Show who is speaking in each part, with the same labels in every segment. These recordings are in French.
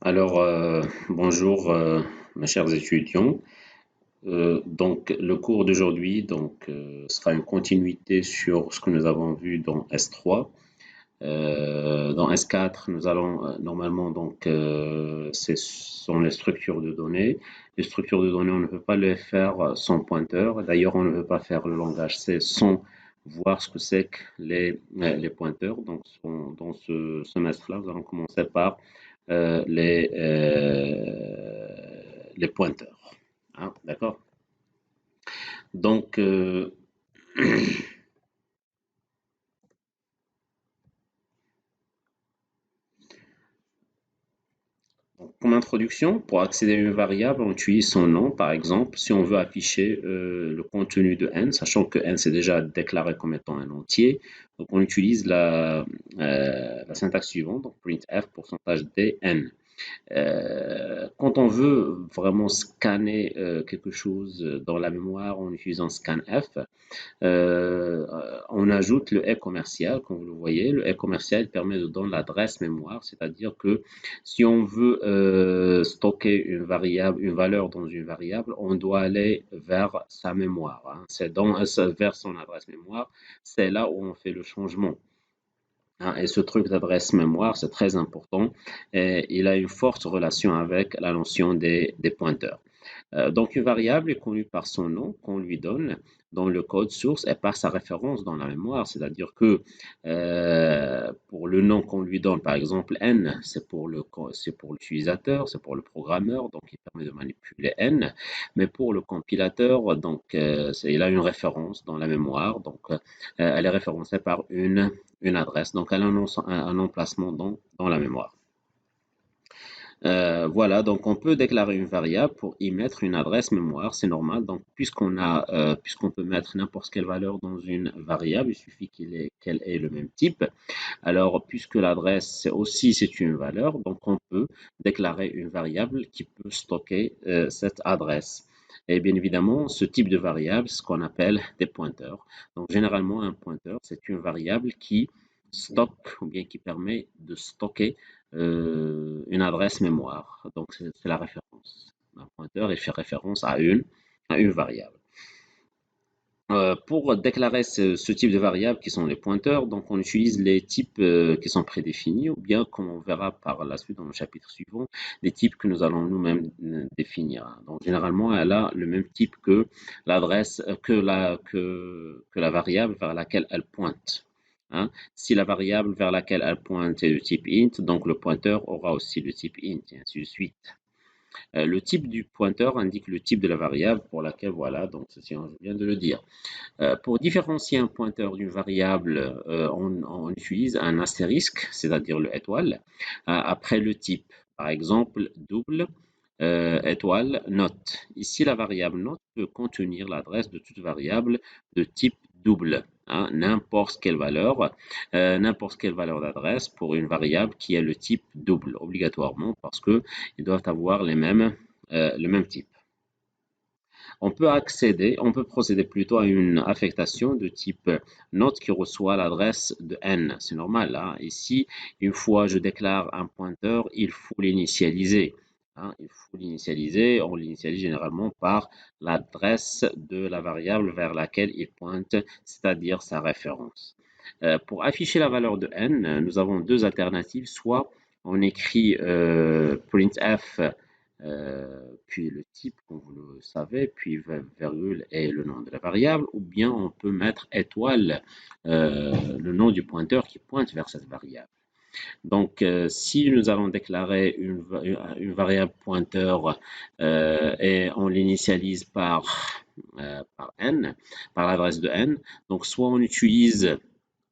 Speaker 1: Bonjour mes chers étudiants. Le cours d'aujourd'hui sera une continuité sur ce que nous avons vu dans S3. Dans S4, nous allons normalement ce sont les structures de données. Les structures de données, on ne peut pas les faire sans pointeur. D'ailleurs, on ne peut pas faire le langage C sans voir ce que c'est que les pointeurs. Dans ce semestre-là, nous allons commencer par euh, les, les pointeurs. Hein, d'accord? Donc, euh, Comme introduction, pour accéder à une variable, on utilise son nom, par exemple, si on veut afficher le contenu de n, sachant que n c'est déjà déclaré comme étant un entier. Donc, on utilise la syntaxe suivante, donc printf pourcentage d n. Quand on veut vraiment scanner quelque chose dans la mémoire en utilisant scanf, on ajoute le est commercial, comme vous le voyez. Le est commercial permet de donner l'adresse mémoire, c'est-à-dire que si on veut stocker une variable, une valeur dans une variable, on doit aller vers sa mémoire. Hein. Vers son adresse mémoire, c'est là où on fait le changement. Hein. Et ce truc d'adresse mémoire, c'est très important. Et il a une forte relation avec la notion des pointeurs. Donc, une variable est connue par son nom qu'on lui donne dans le code source et par sa référence dans la mémoire. C'est-à-dire que pour le nom qu'on lui donne, par exemple n, c'est pour l'utilisateur, c'est pour le programmeur, donc il permet de manipuler n. Mais pour le compilateur, il a une référence dans la mémoire, elle est référencée par une adresse. Donc, elle a un emplacement dans la mémoire. Voilà, donc on peut déclarer une variable pour y mettre une adresse mémoire, c'est normal. Donc, puisqu'on peut mettre n'importe quelle valeur dans une variable, il suffit qu'elle ait le même type. Alors, puisque l'adresse c'est une valeur, donc on peut déclarer une variable qui peut stocker cette adresse. Et bien évidemment, ce type de variable, c'est ce qu'on appelle des pointeurs. Donc, généralement, un pointeur, c'est une variable qui stocke ou bien qui permet de stocker une adresse mémoire. Donc, c'est la référence. Un pointeur, il fait référence à une variable. Pour déclarer ce type de variables qui sont les pointeurs, donc on utilise les types qui sont prédéfinis ou bien, comme on verra par la suite dans le chapitre suivant, les types que nous allons nous-mêmes définir. Donc généralement, elle a le même type que l'adresse, que la variable vers laquelle elle pointe. Hein. Si la variable vers laquelle elle pointe est de type int, donc le pointeur aura aussi le type int, et ainsi de suite. Le type du pointeur indique le type de la variable pour laquelle, voilà, donc ceci, on vient de le dire. Pour différencier un pointeur d'une variable, on utilise un astérisque, c'est-à-dire le étoile, après le type. Par exemple, double étoile note. Ici, la variable note peut contenir l'adresse de toute variable de type double. Hein, n'importe quelle valeur d'adresse pour une variable qui est le type double, obligatoirement, parce qu'ils doivent avoir le même type. On peut procéder plutôt à une affectation de type note qui reçoit l'adresse de n. C'est normal. Hein. Ici, une fois je déclare un pointeur, il faut l'initialiser. Hein. Il faut l'initialiser. On l'initialise généralement par l'adresse de la variable vers laquelle il pointe, c'est-à-dire sa référence. Pour afficher la valeur de n, nous avons deux alternatives. Soit on écrit printf puis le type, comme vous le savez, puis virgule et le nom de la variable, ou bien on peut mettre étoile, le nom du pointeur qui pointe vers cette variable. Donc, si nous allons déclarer une variable pointeur et on l'initialise par n, par l'adresse de n, donc soit on utilise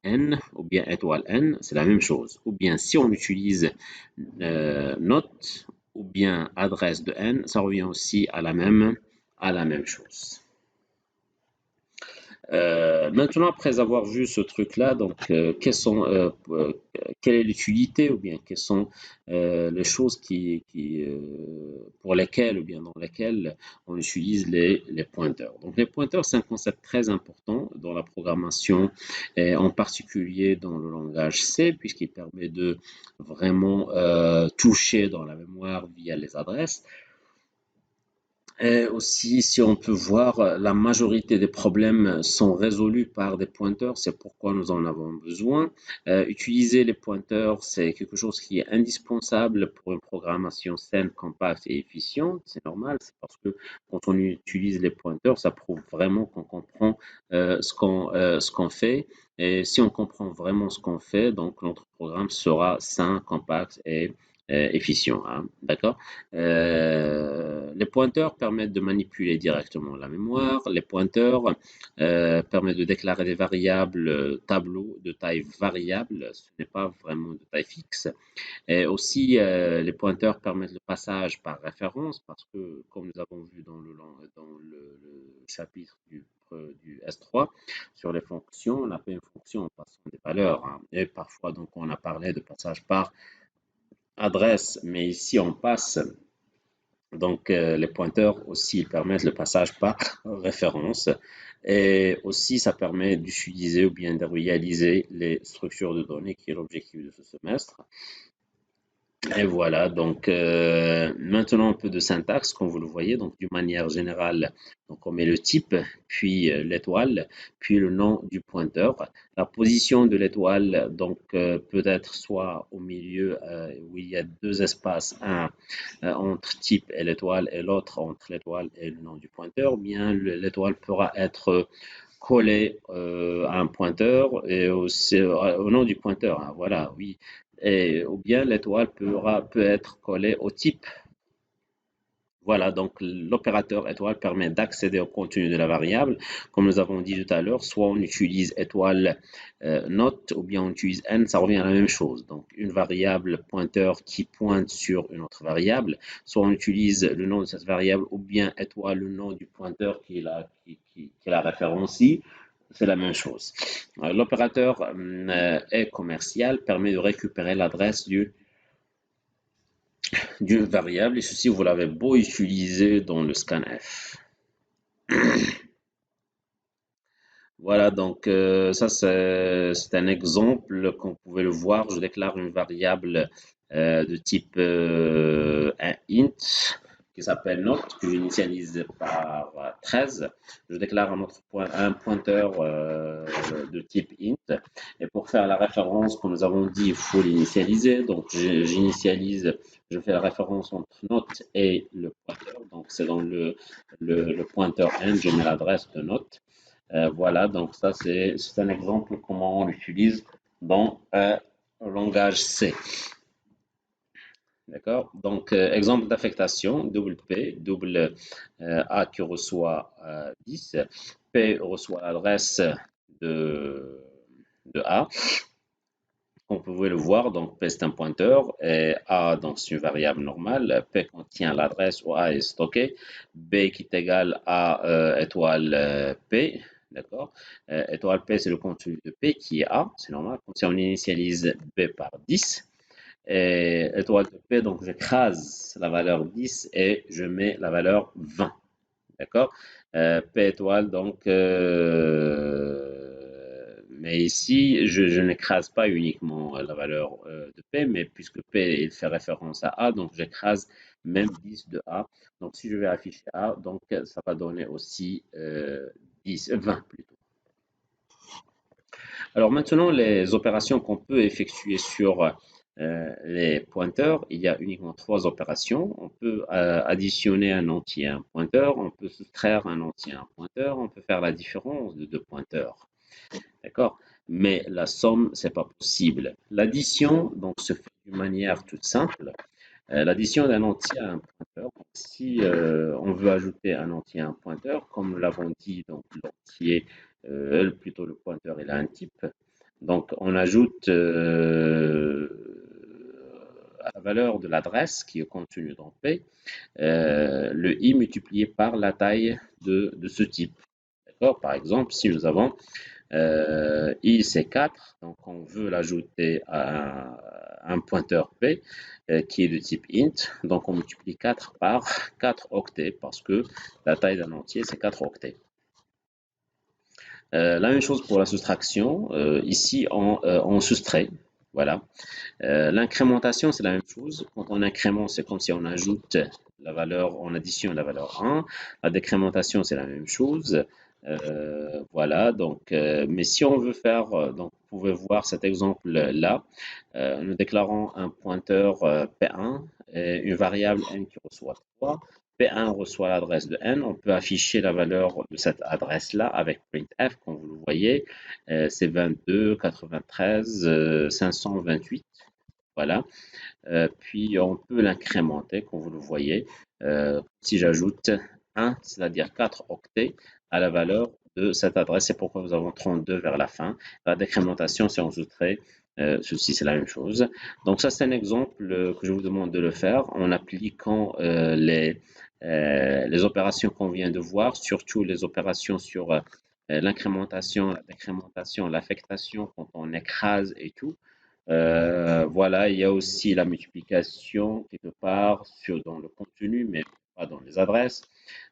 Speaker 1: n ou bien étoile n, c'est la même chose. Ou bien si on utilise note ou bien adresse de n, ça revient aussi à la même chose. Maintenant, après avoir vu ce truc-là, donc, quelle est l'utilité ou bien quelles sont les choses pour lesquelles ou bien dans lesquelles on utilise les pointeurs. Donc, les pointeurs, c'est un concept très important dans la programmation, et en particulier dans le langage C, puisqu'il permet de vraiment toucher dans la mémoire via les adresses. Et aussi, si on peut voir, la majorité des problèmes sont résolus par des pointeurs, c'est pourquoi nous en avons besoin. Utiliser les pointeurs, c'est quelque chose qui est indispensable pour une programmation saine, compacte et efficiente. C'est normal, c'est parce que quand on utilise les pointeurs, ça prouve vraiment qu'on comprend ce qu'on fait. Et si on comprend vraiment ce qu'on fait, donc notre programme sera sain, compact et efficient, hein, d'accord? Les pointeurs permettent de manipuler directement la mémoire. Les pointeurs permettent de déclarer des variables tableau de taille variable. Ce n'est pas vraiment de taille fixe. Et aussi, les pointeurs permettent le passage par référence parce que, comme nous avons vu le chapitre du S3 sur les fonctions, on appelle une fonction en passant des valeurs, hein. Et parfois, donc, on a parlé de passage par adresse, mais ici, on passe donc, les pointeurs aussi ils permettent le passage par référence. Et aussi, ça permet d'utiliser ou bien de réaliser les structures de données qui est l'objectif de ce semestre. Et voilà, donc maintenant un peu de syntaxe, comme vous le voyez. Donc, d'une manière générale, donc on met le type, puis l'étoile, puis le nom du pointeur. La position de l'étoile, donc peut être soit au milieu où il y a deux espaces, un entre type et l'étoile, et l'autre entre l'étoile et le nom du pointeur. Ou bien l'étoile pourra être collée à un pointeur et au nom du pointeur, hein, voilà, oui. Ou bien l'étoile peut être collée au type. Voilà, donc l'opérateur étoile permet d'accéder au contenu de la variable. Comme nous avons dit tout à l'heure, soit on utilise étoile note ou bien on utilise n, ça revient à la même chose. Donc une variable pointeur qui pointe sur une autre variable, soit on utilise le nom de cette variable ou bien étoile le nom du pointeur qui la référencie. C'est la même chose. L'opérateur est commercial, permet de récupérer l'adresse d'une variable et ceci, vous l'avez beau utiliser dans le scanf. Voilà, donc ça c'est un exemple, comme vous pouvez le voir, je déclare une variable de type un int qui s'appelle note, que j'initialise par 13. Je déclare un pointeur de type int. Et pour faire la référence, comme nous avons dit, il faut l'initialiser. Donc j'initialise, je fais la référence entre note et le pointeur. Donc c'est dans le pointeur end, je mets l'adresse de note. Voilà, donc ça c'est un exemple comment on l'utilise dans un langage C. D'accord? Donc, exemple d'affectation, double P, double A qui reçoit 10, P reçoit l'adresse de, de A. Comme vous pouvez le voir, donc P c'est un pointeur, et A donc c'est une variable normale, P contient l'adresse où A est stocké, B qui est égal à étoile P, d'accord? Étoile P c'est le contenu de P qui est A, c'est normal, comme si on initialise B par 10, et étoile de P, donc j'écrase la valeur 10 et je mets la valeur 20, d'accord? P étoile, donc, mais ici, je n'écrase pas uniquement la valeur de P, mais puisque P, il fait référence à A, donc j'écrase même 10 de A. Donc, si je vais afficher A, donc ça va donner aussi 20 plutôt. Alors maintenant, les opérations qu'on peut effectuer sur les pointeurs, il y a uniquement trois opérations. On peut additionner un entier à un pointeur, on peut soustraire un entier à un pointeur, on peut faire la différence de deux pointeurs. D'accord? Mais la somme, c'est pas possible. L'addition, donc, se fait d'une manière toute simple. L'addition d'un entier à un pointeur. Donc, si on veut ajouter un entier à un pointeur, comme nous l'avons dit, donc l'entier, plutôt le pointeur, il a un type. Donc, on ajoute à la valeur de l'adresse qui est contenue dans P, le i multiplié par la taille de ce type. D'accord? Par exemple, si nous avons I, c'est 4, donc on veut l'ajouter à un pointeur P qui est de type int, donc on multiplie 4 par 4 octets parce que la taille d'un entier, c'est 4 octets. La même chose pour la soustraction. Ici, on soustrait. Voilà. L'incrémentation, c'est la même chose. Quand on incrémente, c'est comme si on ajoute la valeur, on additionne la valeur 1. La décrémentation, c'est la même chose. Voilà, donc, mais si on veut faire, donc, vous pouvez voir cet exemple-là. Nous déclarons un pointeur P1 et une variable n qui reçoit 3. P1 reçoit l'adresse de n. On peut afficher la valeur de cette adresse-là avec printf, comme vous le voyez. C'est 22, 93, 528. Voilà. Puis on peut l'incrémenter, comme vous le voyez. Si j'ajoute 1, c'est-à-dire 4 octets, à la valeur de cette adresse, c'est pourquoi nous avons 32 vers la fin. La décrémentation, si on soustrait, ceci c'est la même chose. Donc ça c'est un exemple que je vous demande de le faire en appliquant les opérations qu'on vient de voir, surtout les opérations sur l'incrémentation, la décrémentation, l'affectation quand on écrase et tout. Voilà, il y a aussi la multiplication quelque part dans le contenu, mais pas dans les adresses.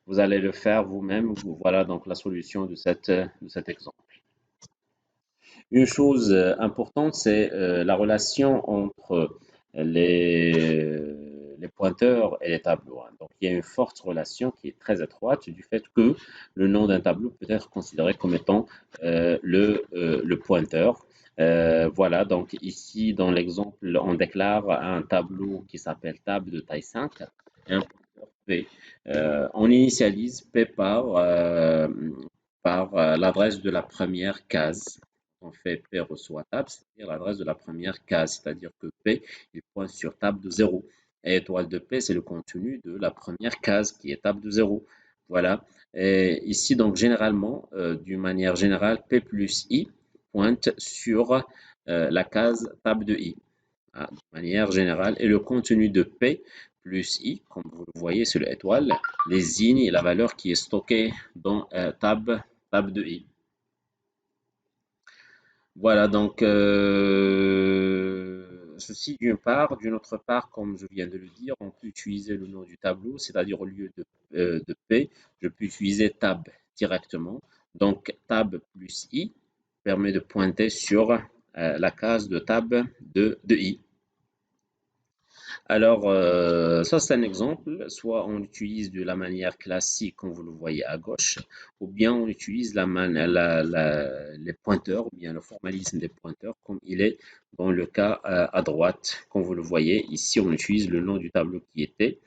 Speaker 1: Vous allez le faire vous-même. Voilà donc la solution de cet exemple. Une chose importante, c'est la relation entre les pointeurs et les tableaux, hein. Donc, il y a une forte relation qui est très étroite du fait que le nom d'un tableau peut être considéré comme étant le pointeur. Voilà, donc ici, dans l'exemple, on déclare un tableau qui s'appelle table de taille 5 et un pointeur P. On initialise P par l'adresse de la première case. On fait P reçoit table, c'est-à-dire l'adresse de la première case, c'est-à-dire que P, il pointe sur table de 0. Et étoile de P, c'est le contenu de la première case qui est table de 0. Voilà. Et ici, donc, généralement, d'une manière générale, P plus I pointe sur la case table de I, hein, de manière générale. Et le contenu de P plus I, comme vous le voyez sur l'étoile, désigne la valeur qui est stockée dans table de I. Voilà, donc ceci d'une part. D'une autre part, comme je viens de le dire, on peut utiliser le nom du tableau, c'est-à-dire au lieu de P, je peux utiliser tab directement. Donc tab plus I permet de pointer sur la case de tab de I. Alors, ça c'est un exemple, soit on utilise de la manière classique comme vous le voyez à gauche, ou bien on utilise les pointeurs, ou bien le formalisme des pointeurs comme il est dans le cas à droite, comme vous le voyez. Ici, on utilise le nom du tableau qui était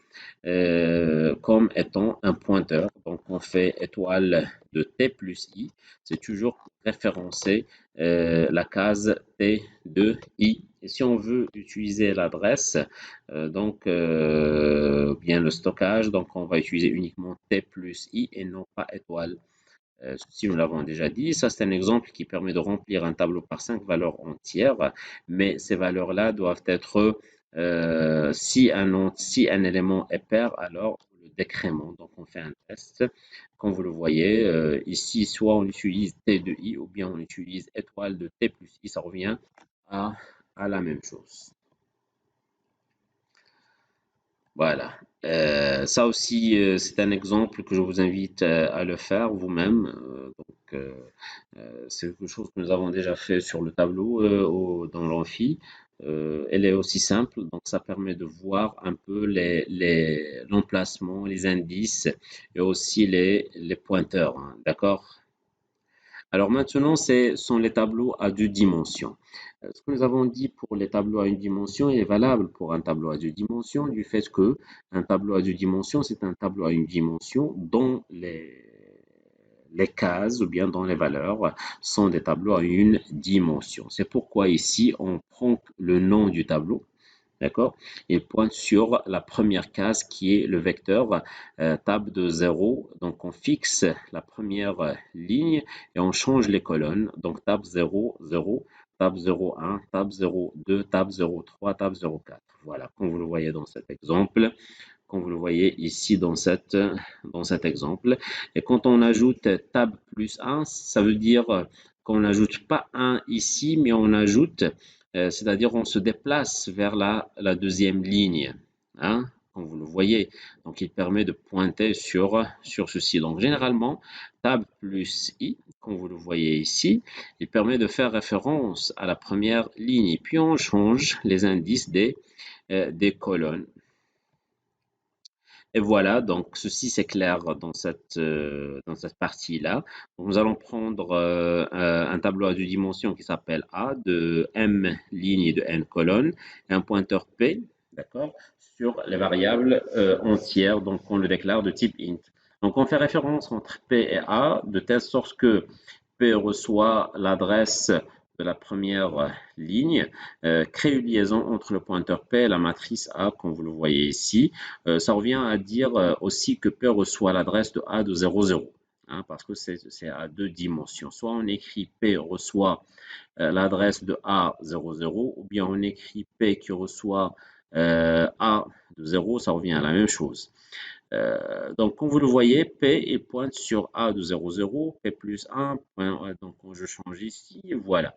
Speaker 1: comme étant un pointeur. Donc, on fait étoile de T plus I, c'est toujours pour référencer la case T de I. Et si on veut utiliser l'adresse, bien le stockage, donc on va utiliser uniquement T plus I et non pas étoile. Si nous l'avons déjà dit, ça c'est un exemple qui permet de remplir un tableau par 5 valeurs entières, mais ces valeurs-là doivent être, si un élément est pair, alors le décrément. Donc on fait un test, comme vous le voyez, ici soit on utilise T de I ou bien on utilise étoile de T plus I, ça revient à, à la même chose. Voilà. Ça aussi, c'est un exemple que je vous invite à le faire vous-même. C'est quelque chose que nous avons déjà fait sur le tableau dans l'amphi. Elle est aussi simple, donc ça permet de voir un peu l'emplacement, les indices et aussi les pointeurs, hein, d'accord? Alors maintenant, ce sont les tableaux à deux dimensions. Ce que nous avons dit pour les tableaux à une dimension est valable pour un tableau à deux dimensions du fait que un tableau à deux dimensions, c'est un tableau à une dimension dont les cases ou bien dont les valeurs sont des tableaux à une dimension. C'est pourquoi ici, on prend le nom du tableau. D'accord? Il pointe sur la première case qui est le vecteur table de 0. Donc, on fixe la première ligne et on change les colonnes. Donc, table 0, 0, table 0, 1, table 0, 2, table 0, 3, table 0, 4. Voilà, comme vous le voyez dans cet exemple. comme vous le voyez ici dans cet exemple. Et quand on ajoute tab plus 1, ça veut dire qu'on n'ajoute pas 1 ici, mais on ajoute, c'est-à-dire on se déplace vers la deuxième ligne, hein, comme vous le voyez. Donc, il permet de pointer sur ceci. Donc, généralement, tab plus i, comme vous le voyez ici, il permet de faire référence à la première ligne. Et puis, on change les indices des colonnes. Et voilà, donc ceci c'est clair dans cette partie-là. Nous allons prendre un tableau à deux dimensions qui s'appelle A de M lignes et de N colonnes et un pointeur P, d'accord, sur les variables entières, donc on le déclare de type int. Donc on fait référence entre P et A de telle sorte que P reçoit l'adresse de la première ligne, crée une liaison entre le pointeur P et la matrice A, comme vous le voyez ici. Ça revient à dire aussi que P reçoit l'adresse de A de 0, 0, hein, parce que c'est à deux dimensions. Soit on écrit P reçoit l'adresse de A 0, 0, ou bien on écrit P qui reçoit A de 0, ça revient à la même chose. Donc, comme vous le voyez, P il pointe sur A de 0, 0, P plus 1, donc je change ici, voilà.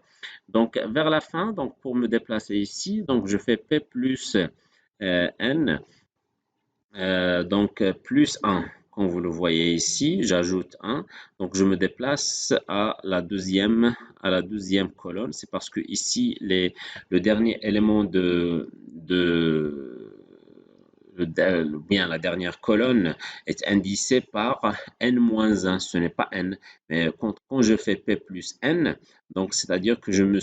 Speaker 1: Donc, vers la fin, donc pour me déplacer ici, donc je fais P plus N, donc plus 1. Comme vous le voyez ici, j'ajoute 1. Donc, je me déplace à la deuxième colonne. C'est parce que ici, le dernier élément bien la dernière colonne est indicée par n-1, ce n'est pas n. Mais quand je fais p plus n, donc c'est-à-dire que je me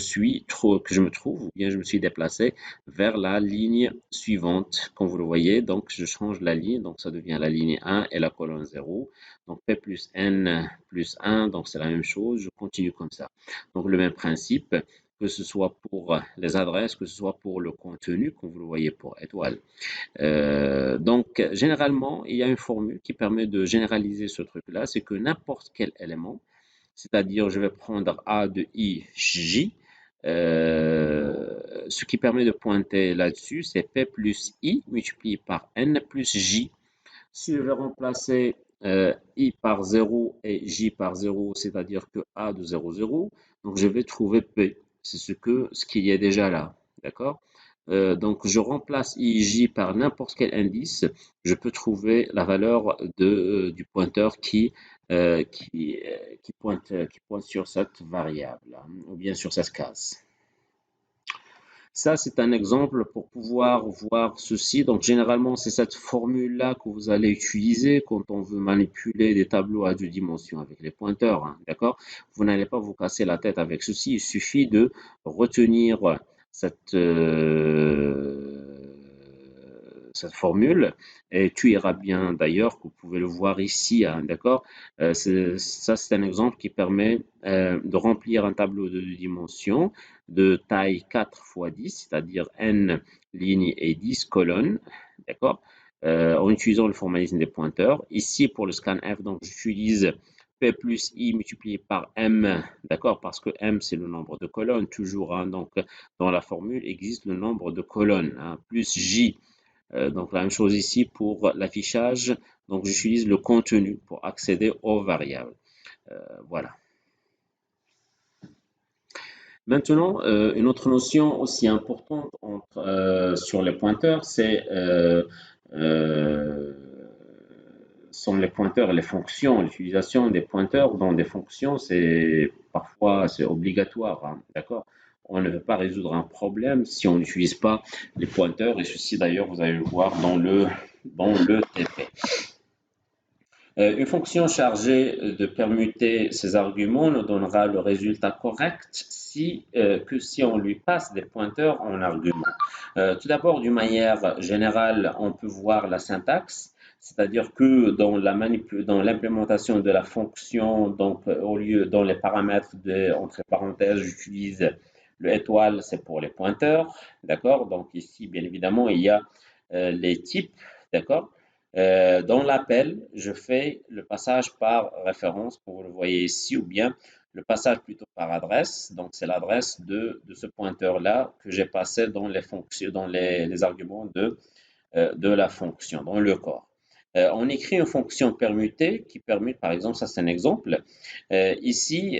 Speaker 1: trouve ou bien je me suis déplacé vers la ligne suivante, comme vous le voyez. Donc je change la ligne, donc ça devient la ligne 1 et la colonne 0. Donc p plus n plus 1, donc c'est la même chose, je continue comme ça. Donc le même principe, que ce soit pour les adresses, que ce soit pour le contenu, comme vous le voyez pour étoile. Donc, généralement, il y a une formule qui permet de généraliser ce truc-là, c'est que n'importe quel élément, c'est-à-dire je vais prendre A de I, J, ce qui permet de pointer là-dessus, c'est P plus I multiplié par N plus J. Si je vais remplacer I par 0 et J par 0, c'est-à-dire que A de 0, 0, donc je vais trouver P. C'est ce qu'il y a déjà là. D'accord? Donc je remplace I, J par n'importe quel indice. Je peux trouver la valeur du pointeur qui pointe sur cette variable, hein, ou bien sur cette case. Ça, c'est un exemple pour pouvoir voir ceci. Donc, généralement, c'est cette formule-là que vous allez utiliser quand on veut manipuler des tableaux à deux dimensions avec les pointeurs, hein, d'accord? Vous n'allez pas vous casser la tête avec ceci. Il suffit de retenir cette, cette formule et tu iras bien d'ailleurs, que vous pouvez le voir ici, hein, d'accord? Ça, c'est un exemple qui permet de remplir un tableau de deux dimensions de taille 4 x 10, c'est-à-dire n lignes et 10 colonnes, d'accord, en utilisant le formalisme des pointeurs. Ici, pour le scanf, donc j'utilise P plus I multiplié par M, d'accord, parce que M, c'est le nombre de colonnes, toujours, hein, donc dans la formule existe le nombre de colonnes, hein, plus J. Donc la même chose ici pour l'affichage, donc j'utilise le contenu pour accéder aux variables. Voilà. Maintenant, une autre notion aussi importante sur les pointeurs, euh, sont les pointeurs et les fonctions. L'utilisation des pointeurs dans des fonctions, c'est obligatoire, hein, d'accord? On ne peut pas résoudre un problème si on n'utilise pas les pointeurs, et ceci d'ailleurs, vous allez le voir dans le TP. Une fonction chargée de permuter ces arguments nous donnera le résultat correct que si on lui passe des pointeurs en argument. Tout d'abord, d'une manière générale, on peut voir la syntaxe, c'est-à-dire que dans l'implémentation de la fonction, donc au lieu dans les paramètres entre parenthèses, j'utilise le étoile, c'est pour les pointeurs, d'accord? Donc ici, bien évidemment, il y a les types, d'accord? Dans l'appel, je fais le passage par référence, comme vous le voyez ici, ou bien le passage plutôt par adresse. Donc, c'est l'adresse de ce pointeur-là que j'ai passé dans les fonctions, dans les arguments de la fonction dans le corps. On écrit une fonction permutée qui permute, par exemple, ça c'est un exemple. Ici,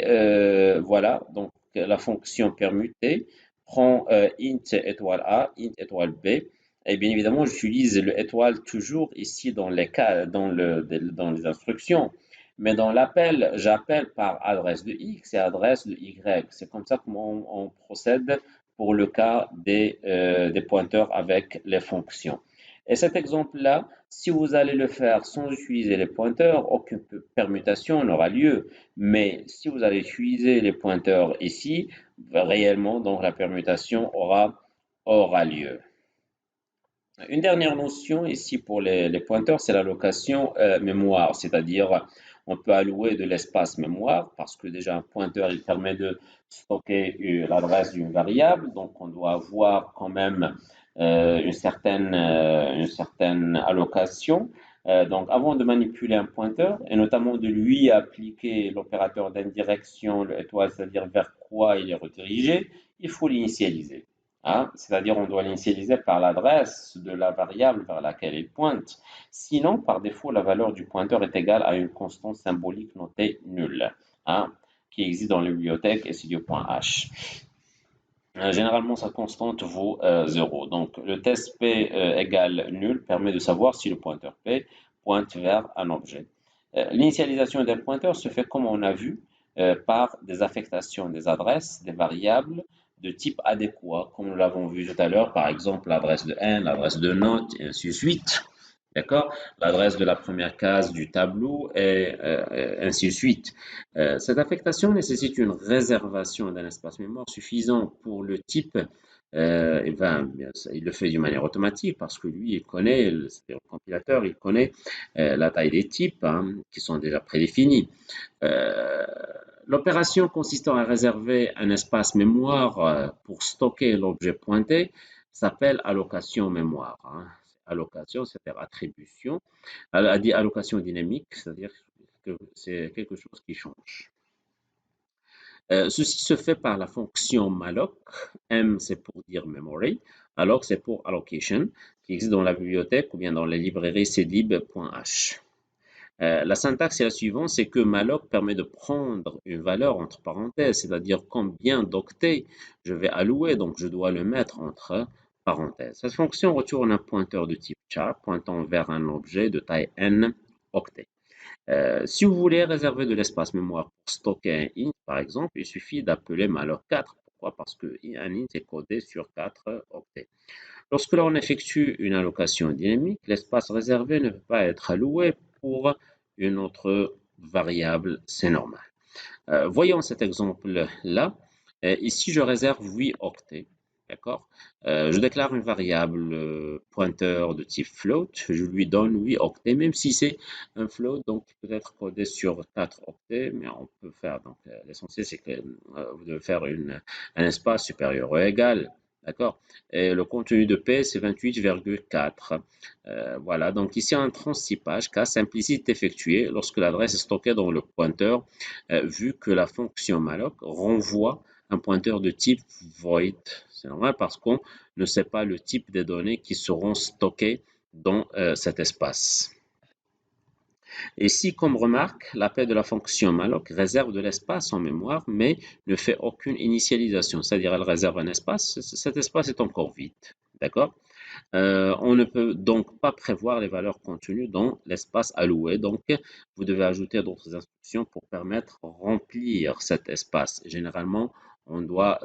Speaker 1: voilà, donc la fonction permutée prend int étoile A, int étoile B. Et bien évidemment, j'utilise le étoile toujours ici dans les cas, dans les instructions. Mais dans l'appel, j'appelle par adresse de X et adresse de Y. C'est comme ça qu'on procède pour le cas des pointeurs avec les fonctions. Et cet exemple-là, si vous allez le faire sans utiliser les pointeurs, aucune permutation n'aura lieu. Mais si vous allez utiliser les pointeurs ici, réellement, donc la permutation aura lieu. Une dernière notion ici pour les pointeurs, c'est l'allocation mémoire, c'est-à-dire on peut allouer de l'espace mémoire parce que déjà un pointeur il permet de stocker l'adresse d'une variable, donc on doit avoir quand même une certaine allocation. Donc avant de manipuler un pointeur et notamment de lui appliquer l'opérateur d'indirection, le étoile, c'est-à-dire vers quoi il est redirigé, il faut l'initialiser. Hein, c'est-à-dire on doit l'initialiser par l'adresse de la variable vers laquelle il pointe. Sinon, par défaut, la valeur du pointeur est égale à une constante symbolique notée nulle, hein, qui existe dans la bibliothèque studio.h. Généralement, sa constante vaut 0. Donc, le test P égale nul permet de savoir si le pointeur P pointe vers un objet. L'initialisation d'un pointeur se fait, comme on a vu, par des affectations des adresses, des variables de type adéquat, comme nous l'avons vu tout à l'heure, par exemple l'adresse de n, l'adresse de note, et ainsi de suite. D'accord? L'adresse de la première case du tableau et ainsi de suite. Cette affectation nécessite une réservation d'un espace mémoire suffisant pour le type. Il le fait d'une manière automatique parce que lui, il connaît, c'est-à-dire le compilateur, il connaît la taille des types hein, qui sont déjà prédéfinis. Euh, L'opération consistant à réserver un espace mémoire pour stocker l'objet pointé s'appelle allocation mémoire. Hein. Allocation, c'est-à-dire attribution. Elle a dit allocation dynamique, c'est-à-dire que c'est quelque chose qui change. Ceci se fait par la fonction malloc. M, c'est pour dire memory. Alloc, c'est pour allocation, qui existe dans la bibliothèque ou bien dans les librairies clib.h. La syntaxe est la suivante, c'est que malloc permet de prendre une valeur entre parenthèses, c'est-à-dire combien d'octets je vais allouer, donc je dois le mettre entre parenthèses. Cette fonction retourne un pointeur de type char pointant vers un objet de taille n octets. Si vous voulez réserver de l'espace mémoire pour stocker un int, par exemple, il suffit d'appeler malloc4. Pourquoi? Parce qu'un int est codé sur 4 octets. Lorsque l'on effectue une allocation dynamique, l'espace réservé ne peut pas être alloué pour une autre variable, c'est normal. Voyons cet exemple-là. Ici, je réserve 8 octets. D'accord? Je déclare une variable pointeur de type float. Je lui donne 8 octets, même si c'est un float, donc il peut être codé sur 4 octets, mais on peut faire. Donc, l'essentiel, c'est que vous devez faire un espace supérieur ou égal. D'accord? Et le contenu de P, c'est 28,4. Voilà, donc ici un transtypage, cas implicite effectué lorsque l'adresse est stockée dans le pointeur, vu que la fonction malloc renvoie un pointeur de type void. C'est normal parce qu'on ne sait pas le type des données qui seront stockées dans cet espace. Ici, comme remarque, l'appel de la fonction malloc réserve de l'espace en mémoire, mais ne fait aucune initialisation, c'est-à-dire elle réserve un espace, cet espace est encore vide. D'accord? On ne peut donc pas prévoir les valeurs contenues dans l'espace alloué. Donc, vous devez ajouter d'autres instructions pour permettre de remplir cet espace. Généralement, on doit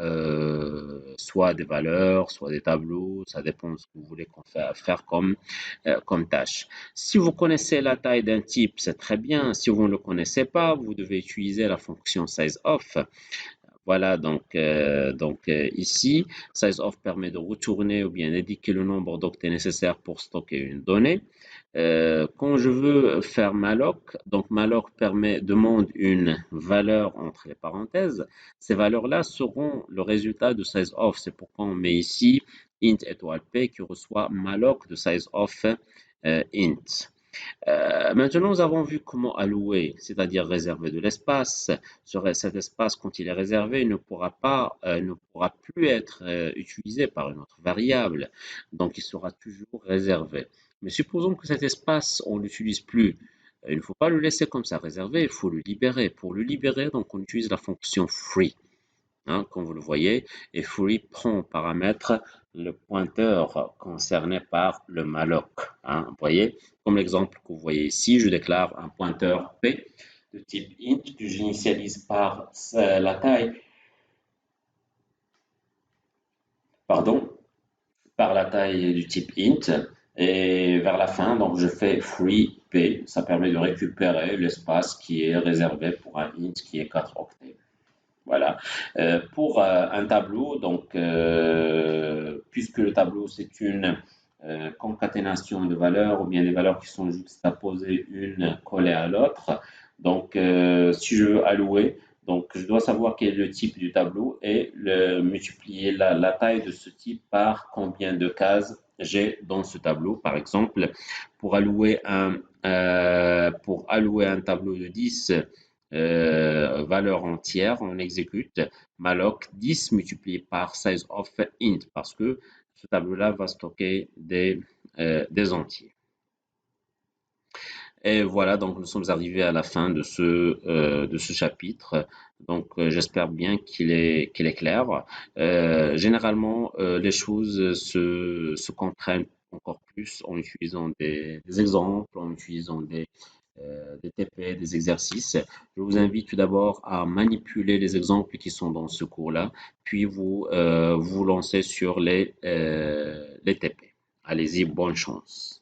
Speaker 1: soit des valeurs, soit des tableaux, ça dépend de ce que vous voulez faire comme tâche. Si vous connaissez la taille d'un type, c'est très bien. Si vous ne le connaissez pas, vous devez utiliser la fonction sizeOf. Voilà, ici, sizeOf permet de retourner ou bien d'indiquer le nombre d'octets nécessaires pour stocker une donnée. Quand je veux faire malloc, donc malloc demande une valeur entre les parenthèses. Ces valeurs-là seront le résultat de sizeOf. C'est pourquoi on met ici int étoile p qui reçoit malloc de sizeOf int. Maintenant, nous avons vu comment allouer, c'est-à-dire réserver de l'espace. Cet espace, quand il est réservé, ne pourra plus être utilisé par une autre variable. Donc, il sera toujours réservé. Mais supposons que cet espace, on ne l'utilise plus. Il ne faut pas le laisser comme ça réservé, il faut le libérer. Pour le libérer, donc, on utilise la fonction free, hein, comme vous le voyez, et free prend en paramètre le pointeur concerné par le malloc, hein. Vous voyez, comme l'exemple que vous voyez ici, je déclare un pointeur p de type int que j'initialise par la taille, pardon, par la taille du type int. Et vers la fin, donc je fais free p, ça permet de récupérer l'espace qui est réservé pour un int qui est 4 octets. Voilà. Pour un tableau, donc, puisque le tableau c'est une concaténation de valeurs ou bien des valeurs qui sont juxtaposées une collée à l'autre. Donc, si je veux allouer, donc je dois savoir quel est le type du tableau et multiplier la taille de ce type par combien de cases j'ai dans ce tableau. Par exemple, pour allouer un tableau de 10 valeur entière, on exécute malloc 10 multiplié par size of int parce que ce tableau-là va stocker des entiers. Et voilà, donc nous sommes arrivés à la fin de ce chapitre. Donc j'espère bien qu'il est clair. Généralement, les choses se comprennent encore plus en utilisant des exemples, en utilisant des TP, des exercices. Je vous invite tout d'abord à manipuler les exemples qui sont dans ce cours-là, puis vous lancer sur les TP. Allez-y, bonne chance.